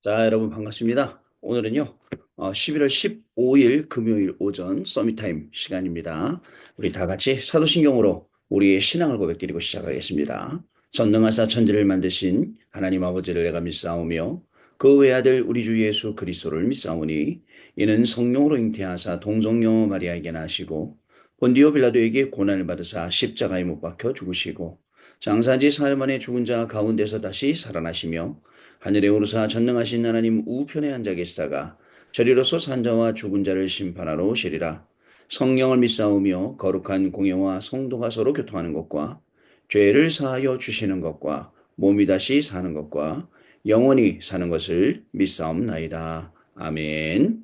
자, 여러분 반갑습니다. 오늘은요, 11월 15일 금요일 오전 서밋타임 시간입니다. 우리 다 같이 사도신경으로 우리의 신앙을 고백드리고 시작하겠습니다. 전능하사 천지를 만드신 하나님 아버지를 내가 믿사오며 그 외아들 우리 주 예수 그리스도를 믿사오니 이는 성령으로 잉태하사 동정녀 마리아에게 나시고 본디오 빌라도에게 고난을 받으사 십자가에 못 박혀 죽으시고 장사지 사흘 만에 죽은 자 가운데서 다시 살아나시며 하늘에 오르사 전능하신 하나님 우편에 앉아 계시다가 저리로서 산자와 죽은 자를 심판하러 오시리라. 성령을 믿사오며 거룩한 공예와 성도가 서로 교통하는 것과 죄를 사하여 주시는 것과 몸이 다시 사는 것과 영원히 사는 것을 믿사옵나이다. 아멘.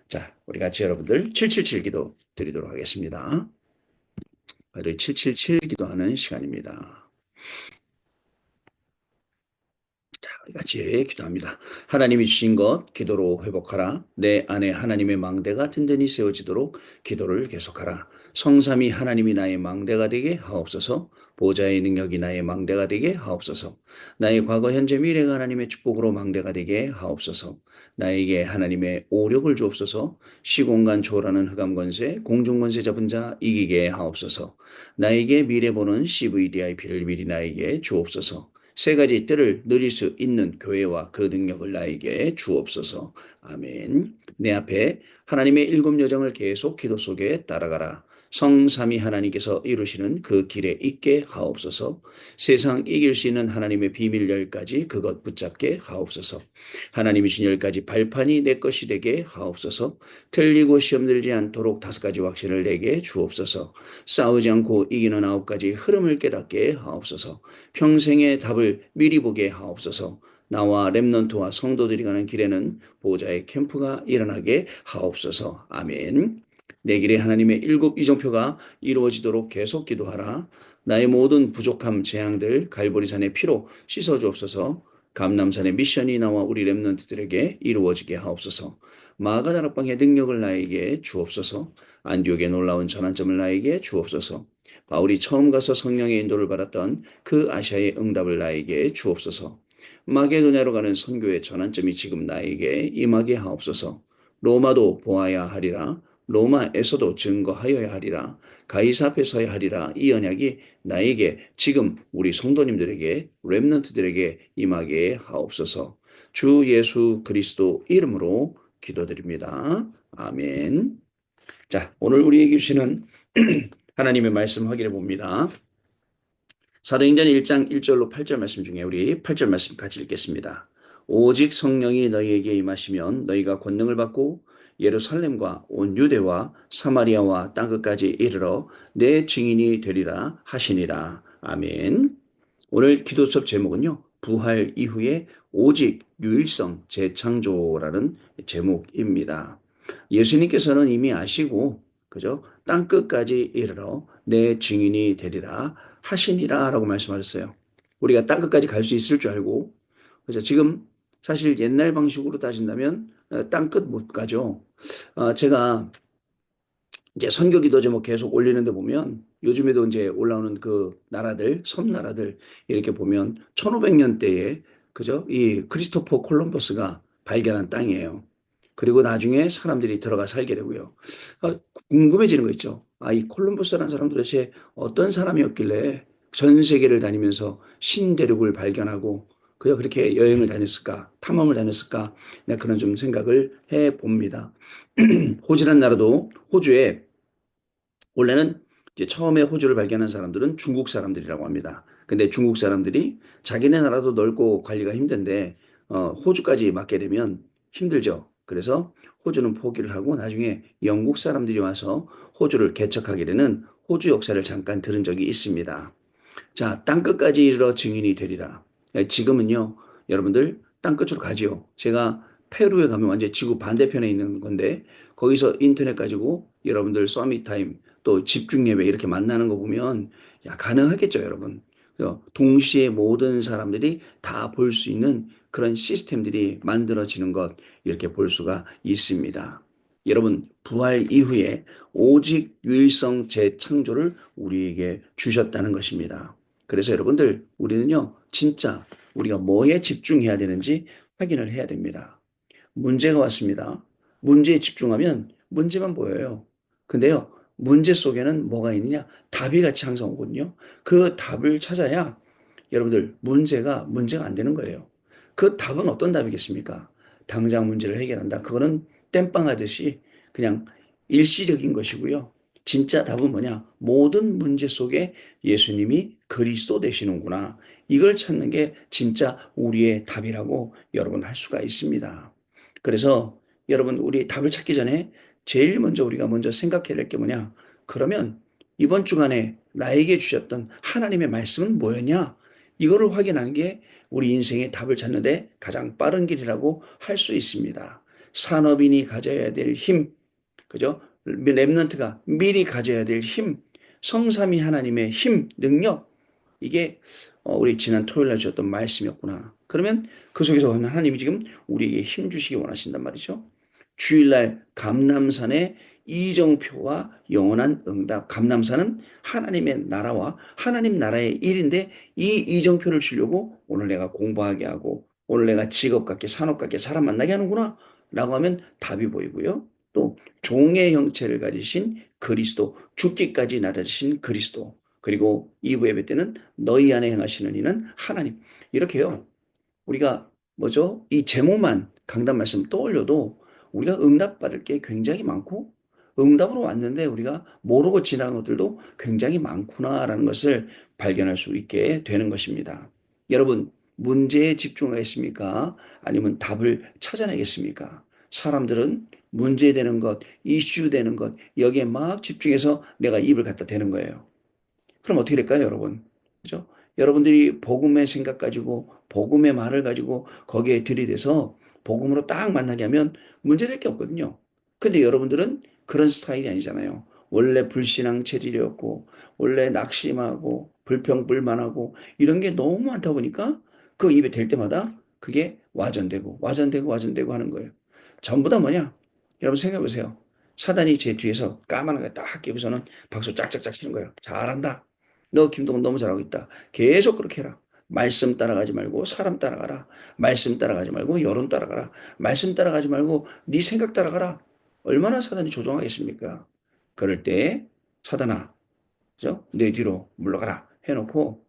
자, 우리 같이 여러분들 777 기도 드리도록 하겠습니다. 바로 777 기도하는 시간입니다. 우리 같이 기도합니다. 하나님이 주신 것 기도로 회복하라. 내 안에 하나님의 망대가 든든히 세워지도록 기도를 계속하라. 성삼위 하나님이 나의 망대가 되게 하옵소서. 보좌의 능력이 나의 망대가 되게 하옵소서. 나의 과거 현재 미래가 하나님의 축복으로 망대가 되게 하옵소서. 나에게 하나님의 오력을 주옵소서. 시공간 초월하는 흑암 권세 공중 권세 잡은 자 이기게 하옵소서. 나에게 미래 보는 CVDIP를 미리 나에게 주옵소서. 세 가지 뜰을 누릴 수 있는 교회와 그 능력을 나에게 주옵소서. 아멘. 내 앞에 하나님의 일곱 여정을 계속 기도 속에 따라가라. 성삼위 하나님께서 이루시는 그 길에 있게 하옵소서. 세상 이길 수 있는 하나님의 비밀 열까지 그것 붙잡게 하옵소서. 하나님이 준 열가지 발판이 내 것이 되게 하옵소서. 틀리고 시험 들지 않도록 다섯 가지 확신을 내게 주옵소서. 싸우지 않고 이기는 아홉 가지 흐름을 깨닫게 하옵소서. 평생의 답을 미리 보게 하옵소서. 나와 렘넌트와 성도들이 가는 길에는 보호자의 캠프가 일어나게 하옵소서. 아멘. 내 길에 하나님의 일곱 이정표가 이루어지도록 계속 기도하라. 나의 모든 부족함, 재앙들 갈보리산의 피로 씻어주옵소서. 감남산의 미션이 나와 우리 렘넌트들에게 이루어지게 하옵소서. 마가다락방의 능력을 나에게 주옵소서. 안디옥의 놀라운 전환점을 나에게 주옵소서. 바울이 처음 가서 성령의 인도를 받았던 그 아시아의 응답을 나에게 주옵소서. 마게도냐로 가는 선교의 전환점이 지금 나에게 임하게 하옵소서. 로마도 보아야 하리라. 로마에서도 증거하여야 하리라. 가이사 앞에 서야 하리라. 이 언약이 나에게 지금 우리 성도님들에게 렘넌트들에게 임하게 하옵소서. 주 예수 그리스도 이름으로 기도드립니다. 아멘. 자, 오늘 우리에게 주시는 하나님의 말씀 확인해 봅니다. 사도행전 1장 1절로 8절 말씀 중에 우리 8절 말씀 같이 읽겠습니다. 오직 성령이 너희에게 임하시면 너희가 권능을 받고 예루살렘과 온 유대와 사마리아와 땅끝까지 이르러 내 증인이 되리라 하시니라. 아멘. 오늘 기도 수업 제목은요. 부활 이후에 오직 유일성 재창조라는 제목입니다. 예수님께서는 이미 아시고 그죠? 땅 끝까지 이르러 내 증인이 되리라 하시니라 라고 말씀하셨어요. 우리가 땅 끝까지 갈 수 있을 줄 알고 그죠? 지금 사실 옛날 방식으로 따진다면 땅 끝 못 가죠. 제가 이제 선교 기도 제목 계속 올리는데 보면 요즘에도 이제 올라오는 그 나라들, 섬나라들 이렇게 보면 1500년대에 그죠? 이 크리스토퍼 콜럼버스가 발견한 땅이에요. 그리고 나중에 사람들이 들어가 살게 되고요. 궁금해지는 거 있죠. 이 콜럼버스라는 사람 도대체 어떤 사람이었길래 전 세계를 다니면서 신대륙을 발견하고 그렇게 여행을 다녔을까, 탐험을 다녔을까, 내가 그런 좀 생각을 해 봅니다. 호주라는 나라도 호주에 원래는 이제 처음에 호주를 발견한 사람들은 중국 사람들이라고 합니다. 근데 중국 사람들이 자기네 나라도 넓고 관리가 힘든데 호주까지 맡게 되면 힘들죠. 그래서 호주는 포기를 하고 나중에 영국 사람들이 와서 호주를 개척하게 되는 호주 역사를 잠깐 들은 적이 있습니다. 자, 땅끝까지 이르러 증인이 되리라. 지금은요, 여러분들 땅끝으로 가지요. 제가 페루에 가면 완전 지구 반대편에 있는 건데 거기서 인터넷 가지고 여러분들 서밋 타임 또 집중 예배 이렇게 만나는 거 보면 야, 가능하겠죠, 여러분. 그래서 동시에 모든 사람들이 다 볼 수 있는 그런 시스템들이 만들어지는 것 이렇게 볼 수가 있습니다. 여러분, 부활 이후에 오직 유일성 재창조를 우리에게 주셨다는 것입니다. 그래서 여러분들, 우리는요, 진짜 우리가 뭐에 집중해야 되는지 확인을 해야 됩니다. 문제가 왔습니다. 문제에 집중하면 문제만 보여요. 근데요, 문제 속에는 뭐가 있느냐? 답이 같이 항상 오거든요. 그 답을 찾아야 여러분들 문제가 안 되는 거예요. 그 답은 어떤 답이겠습니까? 당장 문제를 해결한다. 그거는 땜빵 하듯이 그냥 일시적인 것이고요. 진짜 답은 뭐냐? 모든 문제 속에 예수님이 그리스도 되시는구나. 이걸 찾는 게 진짜 우리의 답이라고 여러분 할 수가 있습니다. 그래서 여러분 우리 답을 찾기 전에 제일 먼저 우리가 먼저 생각해야 될 게 뭐냐? 그러면 이번 주간에 나에게 주셨던 하나님의 말씀은 뭐였냐? 이거를 확인하는 게 우리 인생의 답을 찾는데 가장 빠른 길이라고 할 수 있습니다. 산업인이 가져야 될 힘, 그죠? 랩런트가 미리 가져야 될 힘, 성삼위 하나님의 힘, 능력, 이게 우리 지난 토요일 날 주셨던 말씀이었구나. 그러면 그 속에서 하나님이 지금 우리에게 힘 주시기 원하신단 말이죠. 주일날 감람산의 이정표와 영원한 응답. 감람산은 하나님의 나라와 하나님 나라의 일인데 이 이정표를 주려고 오늘 내가 공부하게 하고 오늘 내가 직업 갖게 산업 갖게 사람 만나게 하는구나 라고 하면 답이 보이고요. 또 종의 형체를 가지신 그리스도, 죽기까지 나아지신 그리스도, 그리고 2부 예배 때는 너희 안에 행하시는 이는 하나님. 이렇게요. 우리가 뭐죠? 이 제목만 강단 말씀 떠올려도 우리가 응답받을 게 굉장히 많고 응답으로 왔는데 우리가 모르고 지나간 것들도 굉장히 많구나라는 것을 발견할 수 있게 되는 것입니다. 여러분, 문제에 집중하겠습니까? 아니면 답을 찾아내겠습니까? 사람들은 문제되는 것, 이슈 되는 것, 여기에 막 집중해서 내가 입을 갖다 대는 거예요. 그럼 어떻게 될까요, 여러분? 그죠? 여러분들이 복음의 생각 가지고, 복음의 말을 가지고 거기에 들이대서 복음으로 딱 만나게 하면 문제될 게 없거든요. 근데 여러분들은 그런 스타일이 아니잖아요. 원래 불신앙 체질이었고, 원래 낙심하고, 불평불만하고, 이런 게 너무 많다 보니까 그 입에 댈 때마다 그게 와전되고 하는 거예요. 전부 다 뭐냐? 여러분 생각해 보세요. 사단이 제 뒤에서 까만한 거딱 끼고서는 박수 짝짝짝 치는 거예요. 잘한다. 너 김동훈 너무 잘하고 있다. 계속 그렇게 해라. 말씀 따라가지 말고 사람 따라가라. 말씀 따라가지 말고 여론 따라가라. 말씀 따라가지 말고 네 생각 따라가라. 얼마나 사단이 조종하겠습니까? 그럴 때 사단아, 그죠? 내 뒤로 물러가라 해놓고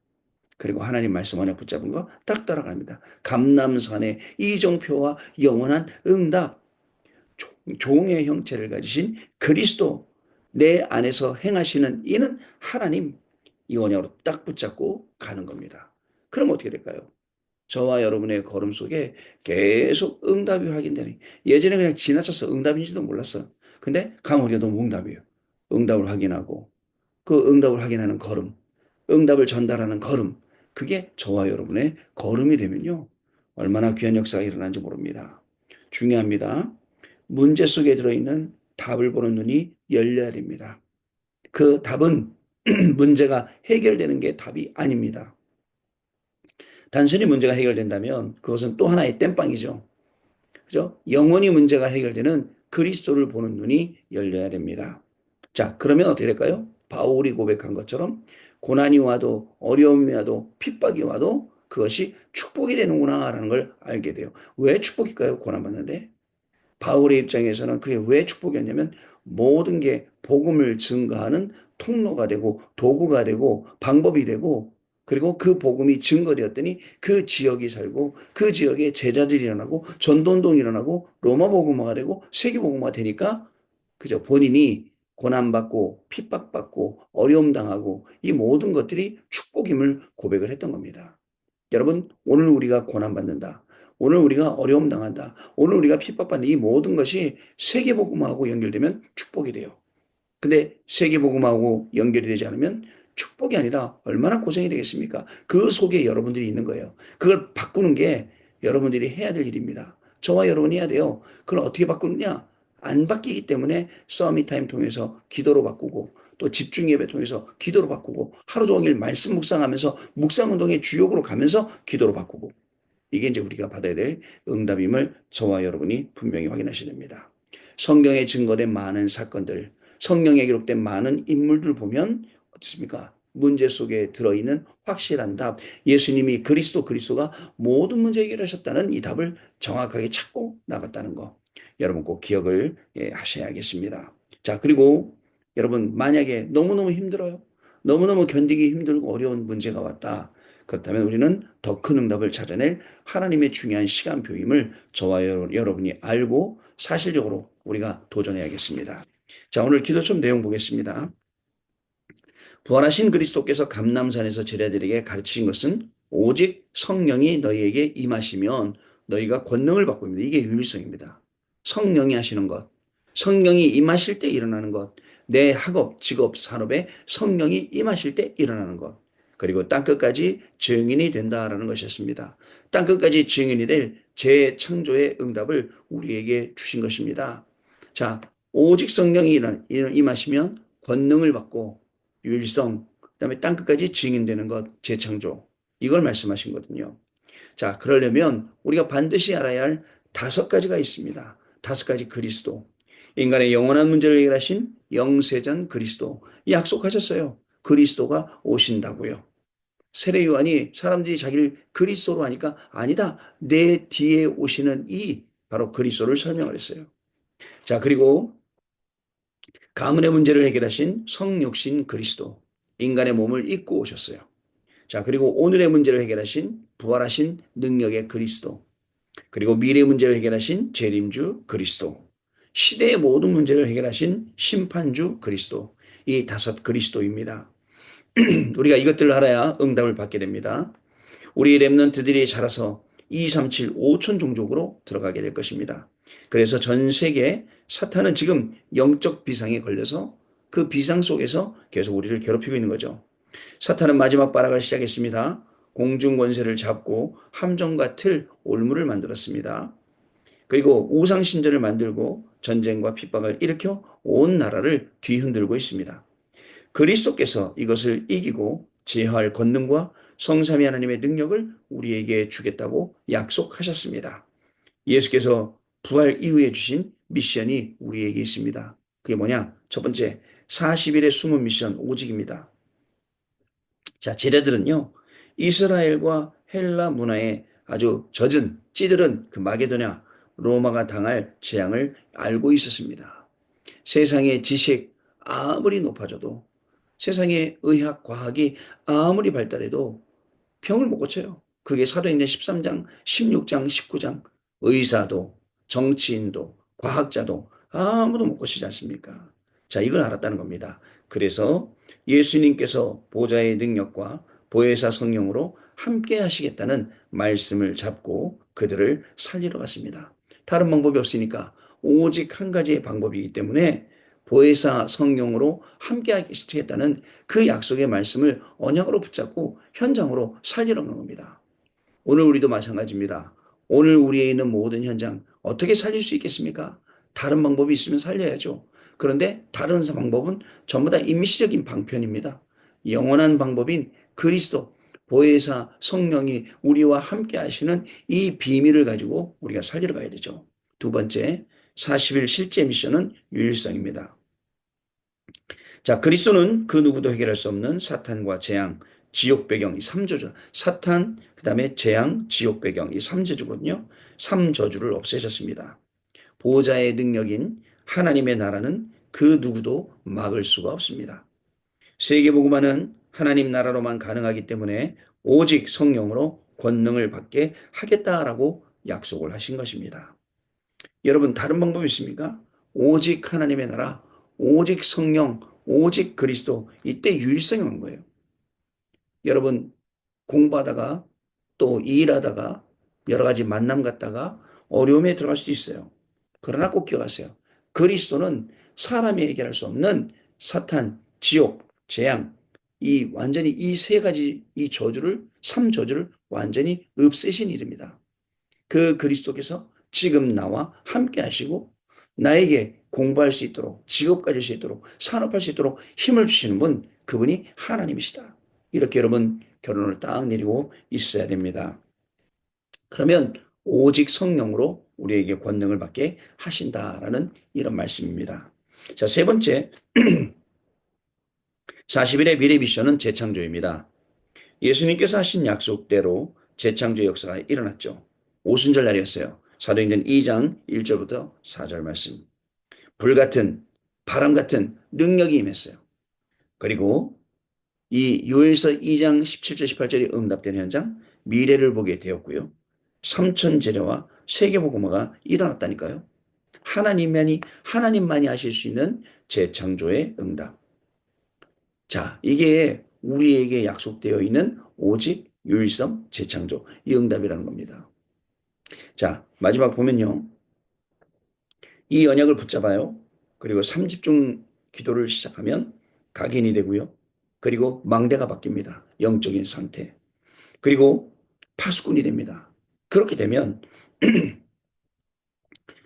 그리고 하나님 말씀 언약 붙잡은 거 딱 따라갑니다. 감람산의 이정표와 영원한 응답, 종의 형체를 가지신 그리스도, 내 안에서 행하시는 이는 하나님, 이 언약으로 딱 붙잡고 가는 겁니다. 그럼 어떻게 될까요? 저와 여러분의 걸음 속에 계속 응답이 확인되니 예전에 그냥 지나쳤어. 응답인지도 몰랐어. 근데 가면 우리가 너무 응답이에요. 응답을 확인하고 그 응답을 확인하는 걸음, 응답을 전달하는 걸음, 그게 저와 여러분의 걸음이 되면요. 얼마나 귀한 역사가 일어나는지 모릅니다. 중요합니다. 문제 속에 들어있는 답을 보는 눈이 열려야 됩니다. 그 답은 문제가 해결되는 게 답이 아닙니다. 단순히 문제가 해결된다면 그것은 또 하나의 땜빵이죠. 그죠? 영원히 문제가 해결되는 그리스도를 보는 눈이 열려야 됩니다. 자, 그러면 어떻게 될까요? 바울이 고백한 것처럼 고난이 와도 어려움이 와도 핍박이 와도 그것이 축복이 되는구나라는 걸 알게 돼요. 왜 축복일까요? 고난받는데? 바울의 입장에서는 그게 왜 축복이었냐면 모든 게 복음을 증거하는 통로가 되고 도구가 되고 방법이 되고 그리고 그 복음이 증거되었더니 그 지역이 살고 그 지역에 제자들이 일어나고 전도운동이 일어나고 로마 복음화가 되고 세계 복음화가 되니까 그저 본인이 고난받고 핍박받고 어려움 당하고 이 모든 것들이 축복임을 고백을 했던 겁니다. 여러분, 오늘 우리가 고난받는다. 오늘 우리가 어려움 당한다. 오늘 우리가 핍박받는 이 모든 것이 세계복음하고 연결되면 축복이 돼요. 근데 세계복음하고 연결이 되지 않으면 축복이 아니라 얼마나 고생이 되겠습니까? 그 속에 여러분들이 있는 거예요. 그걸 바꾸는 게 여러분들이 해야 될 일입니다. 저와 여러분이 해야 돼요. 그걸 어떻게 바꾸느냐? 안 바뀌기 때문에 서밋 타임 통해서 기도로 바꾸고 또 집중 예배 통해서 기도로 바꾸고 하루 종일 말씀 묵상하면서 묵상 운동의 주역으로 가면서 기도로 바꾸고 이게 이제 우리가 받아야 될 응답임을 저와 여러분이 분명히 확인하셔야 됩니다. 성경에 증거된 많은 사건들, 성경에 기록된 많은 인물들 보면 어떻습니까? 문제 속에 들어있는 확실한 답, 예수님이 그리스도가 모든 문제 해결하셨다는 이 답을 정확하게 찾고 나갔다는 거. 여러분 꼭 기억을 하셔야겠습니다. 자, 그리고 여러분 만약에 너무너무 힘들어요. 너무너무 견디기 힘들고 어려운 문제가 왔다. 그렇다면 우리는 더 큰 응답을 찾아낼 하나님의 중요한 시간표임을 저와 여러분이 알고 사실적으로 우리가 도전해야겠습니다. 자, 오늘 기도점 내용 보겠습니다. 부활하신 그리스도께서 감람산에서 제자들에게 가르치신 것은 오직 성령이 너희에게 임하시면 너희가 권능을 받고 있습니다. 이게 유일성입니다. 성령이 하시는 것, 성령이 임하실 때 일어나는 것, 내 학업, 직업, 산업에 성령이 임하실 때 일어나는 것, 그리고 땅끝까지 증인이 된다라는 것이었습니다. 땅끝까지 증인이 될 재창조의 응답을 우리에게 주신 것입니다. 자, 오직 성령이 임하시면 권능을 받고 유일성, 그다음에 땅끝까지 증인되는 것, 재창조. 이걸 말씀하신 거거든요. 자, 그러려면 우리가 반드시 알아야 할 다섯 가지가 있습니다. 다섯 가지 그리스도. 인간의 영원한 문제를 해결하신 영세전 그리스도. 약속하셨어요. 그리스도가 오신다고요. 세례 요한이 사람들이 자기를 그리스도로 하니까 아니다. 내 뒤에 오시는 이 바로 그리스도를 설명을 했어요. 자, 그리고 가문의 문제를 해결하신 성육신 그리스도. 인간의 몸을 입고 오셨어요. 자, 그리고 오늘의 문제를 해결하신 부활하신 능력의 그리스도. 그리고 미래 문제를 해결하신 재림주 그리스도. 시대의 모든 문제를 해결하신 심판주 그리스도. 이 다섯 그리스도입니다. 우리가 이것들을 알아야 응답을 받게 됩니다. 우리 랩런트들이 자라서 2, 3, 7, 5천 종족으로 들어가게 될 것입니다. 그래서 전 세계 사탄은 지금 영적 비상에 걸려서 그 비상 속에서 계속 우리를 괴롭히고 있는 거죠. 사탄은 마지막 발악을 시작했습니다. 공중 권세를 잡고 함정과 틀, 올무를 만들었습니다. 그리고 우상 신전을 만들고 전쟁과 핍박을 일으켜 온 나라를 뒤흔들고 있습니다. 그리스도께서 이것을 이기고 제어할 권능과 성삼위 하나님의 능력을 우리에게 주겠다고 약속하셨습니다. 예수께서 부활 이후에 주신 미션이 우리에게 있습니다. 그게 뭐냐? 첫 번째, 40일의 숨은 미션 오직입니다. 자, 제자들은요, 이스라엘과 헬라 문화에 아주 젖은, 찌들은 그 마게도냐, 로마가 당할 재앙을 알고 있었습니다. 세상의 지식 아무리 높아져도 세상의 의학, 과학이 아무리 발달해도 병을 못 고쳐요. 그게 사도행전 13장, 16장, 19장. 의사도, 정치인도, 과학자도 아무도 못 고치지 않습니까? 자, 이걸 알았다는 겁니다. 그래서 예수님께서 보좌의 능력과 보혜사 성령으로 함께 하시겠다는 말씀을 잡고 그들을 살리러 갔습니다. 다른 방법이 없으니까 오직 한 가지의 방법이기 때문에 보혜사 성령으로 함께 하시겠다는 그 약속의 말씀을 언약으로 붙잡고 현장으로 살리러 간 겁니다. 오늘 우리도 마찬가지입니다. 오늘 우리에 있는 모든 현장 어떻게 살릴 수 있겠습니까? 다른 방법이 있으면 살려야죠. 그런데 다른 방법은 전부 다 임시적인 방편입니다. 영원한 방법인 그리스도, 보혜사 성령이 우리와 함께 하시는 이 비밀을 가지고 우리가 살리러 가야 되죠. 두 번째, 40일 실제 미션은 유일성입니다. 자, 그리스도는 그 누구도 해결할 수 없는 사탄과 재앙, 지옥 배경, 이 3저주. 사탄, 그 다음에 재앙, 지옥 배경, 이 3저주거든요. 3저주를 없애셨습니다. 보호자의 능력인 하나님의 나라는 그 누구도 막을 수가 없습니다. 세계복음화는 하나님 나라로만 가능하기 때문에 오직 성령으로 권능을 받게 하겠다라고 약속을 하신 것입니다. 여러분, 다른 방법이 있습니까? 오직 하나님의 나라, 오직 성령, 오직 그리스도. 이때 유일성이 온 거예요. 여러분, 공부하다가 또 일하다가 여러 가지 만남 갖다가 어려움에 들어갈 수도 있어요. 그러나 꼭 기억하세요. 그리스도는 사람이 해결할 수 없는 사탄, 지옥, 재앙, 이 완전히 이 세 가지 이 저주를, 삼저주를 완전히 없애신 일입니다. 그 그리스도께서 지금 나와 함께 하시고 나에게 공부할 수 있도록 직업 가질 수 있도록 산업할 수 있도록 힘을 주시는 분 그분이 하나님이시다. 이렇게 여러분 결론을 딱 내리고 있어야 됩니다. 그러면 오직 성령으로 우리에게 권능을 받게 하신다라는 이런 말씀입니다. 자, 세 번째 40일의 미래 미션은 재창조입니다. 예수님께서 하신 약속대로 재창조 역사가 일어났죠. 오순절 날이었어요. 사도행전 2장 1절부터 4절 말씀. 불같은 바람 같은 능력이 임했어요. 그리고 이 요엘서 2장 17절 18절이 응답된 현장, 미래를 보게 되었고요. 삼천 제례와 세계복음화가 일어났다니까요. 하나님만이 하실 수 있는 재창조의 응답. 자, 이게 우리에게 약속되어 있는 오직 유일성 재창조 이 응답이라는 겁니다. 자, 마지막 보면요. 이 언약을 붙잡아요. 그리고 삼집중 기도를 시작하면 각인이 되고요. 그리고 망대가 바뀝니다. 영적인 상태. 그리고 파수꾼이 됩니다. 그렇게 되면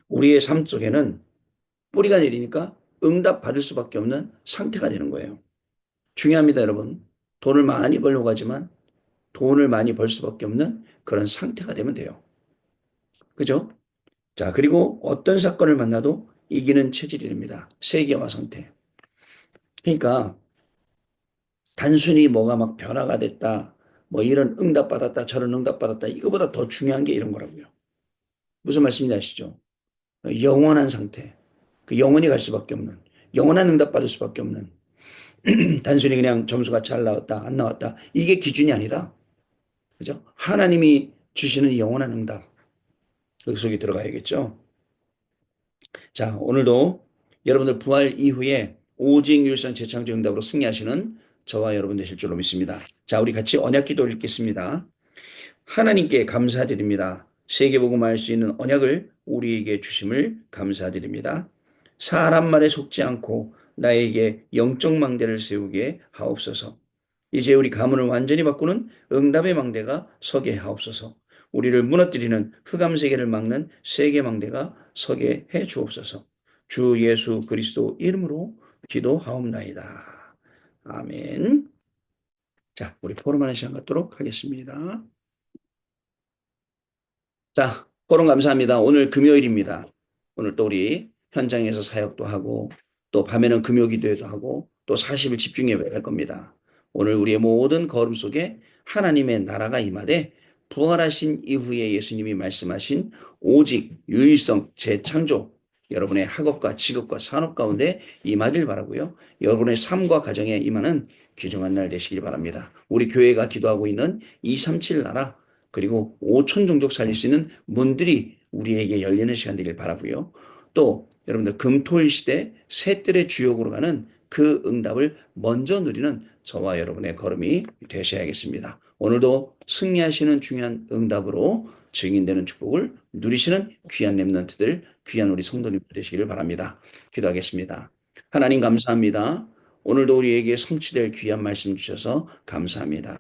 우리의 삶 속에는 뿌리가 내리니까 응답 받을 수밖에 없는 상태가 되는 거예요. 중요합니다, 여러분. 돈을 많이 벌려고 하지만 돈을 많이 벌 수밖에 없는 그런 상태가 되면 돼요. 그죠? 자, 그리고 어떤 사건을 만나도 이기는 체질이 됩니다. 세계화 상태. 그러니까 단순히 뭐가 막 변화가 됐다, 뭐 이런 응답받았다, 저런 응답받았다, 이거보다 더 중요한 게 이런 거라고요. 무슨 말씀인지 아시죠? 영원한 상태. 그 영원히 갈 수밖에 없는, 영원한 응답받을 수밖에 없는, 단순히 그냥 점수가 잘 나왔다, 안 나왔다, 이게 기준이 아니라, 그죠? 하나님이 주시는 영원한 응답, 그 속에 들어가야겠죠? 자, 오늘도 여러분들 부활 이후에 오직 유일성 재창조 응답으로 승리하시는 저와 여러분 되실 줄로 믿습니다. 자, 우리 같이 언약 기도 읽겠습니다. 하나님께 감사드립니다. 세계복음을 알 수 있는 언약을 우리에게 주심을 감사드립니다. 사람 말에 속지 않고 나에게 영적 망대를 세우게 하옵소서. 이제 우리 가문을 완전히 바꾸는 응답의 망대가 서게 하옵소서. 우리를 무너뜨리는 흑암 세계를 막는 세계 망대가 서게 해 주옵소서. 주 예수 그리스도 이름으로 기도하옵나이다. 아멘. 자, 우리 포럼하는 시간 갖도록 하겠습니다. 자, 포럼 감사합니다. 오늘 금요일입니다. 오늘 또 우리 현장에서 사역도 하고 또 밤에는 금요 기도회도 하고 또 40일 집중 예배를 할 겁니다. 오늘 우리의 모든 걸음 속에 하나님의 나라가 임하되 부활하신 이후에 예수님이 말씀하신 오직 유일성 재창조 여러분의 학업과 직업과 산업 가운데 임하길 바라고요. 여러분의 삶과 가정에 임하는 귀중한 날 되시길 바랍니다. 우리 교회가 기도하고 있는 237 나라 그리고 5천 종족 살릴 수 있는 문들이 우리에게 열리는 시간 되길 바라고요. 또 여러분들 금토일 시대 셋들의 주역으로 가는 그 응답을 먼저 누리는 저와 여러분의 걸음이 되셔야겠습니다. 오늘도 승리하시는 중요한 응답으로 증인되는 축복을 누리시는 귀한 렘넌트들, 귀한 우리 성도님들 되시기를 바랍니다. 기도하겠습니다. 하나님 감사합니다. 오늘도 우리에게 성취될 귀한 말씀 주셔서 감사합니다.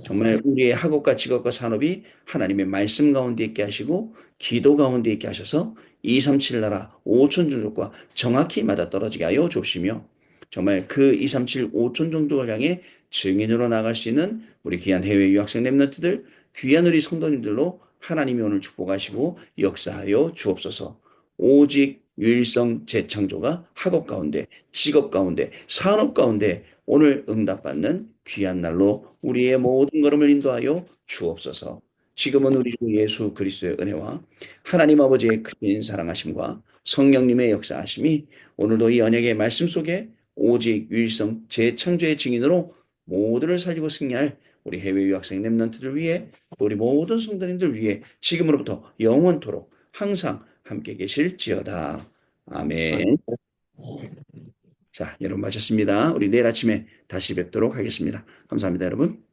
정말 우리의 학업과 직업과 산업이 하나님의 말씀 가운데 있게 하시고 기도 가운데 있게 하셔서 237 나라 5천 종족과 정확히 맞아떨어지게 하여 주시며 정말 그 237 5천 종족을 향해 증인으로 나갈 수 있는 우리 귀한 해외 유학생 렘넌트들 귀한 우리 성도님들로 하나님이 오늘 축복하시고 역사하여 주옵소서. 오직 유일성 재창조가 학업 가운데 직업 가운데 산업 가운데 오늘 응답받는 귀한 날로 우리의 모든 걸음을 인도하여 주옵소서. 지금은 우리 주 예수 그리스도의 은혜와 하나님 아버지의 크신 사랑하심과 성령님의 역사하심이 오늘도 이 언약의 말씀 속에 오직 유일성 재창조의 증인으로 모두를 살리고 승리할 우리 해외 유학생 렘넌트들 위해 또 우리 모든 성도님들 위해 지금으로부터 영원토록 항상 함께 계실지어다. 아멘. 자, 여러분 마쳤습니다. 우리 내일 아침에 다시 뵙도록 하겠습니다. 감사합니다, 여러분.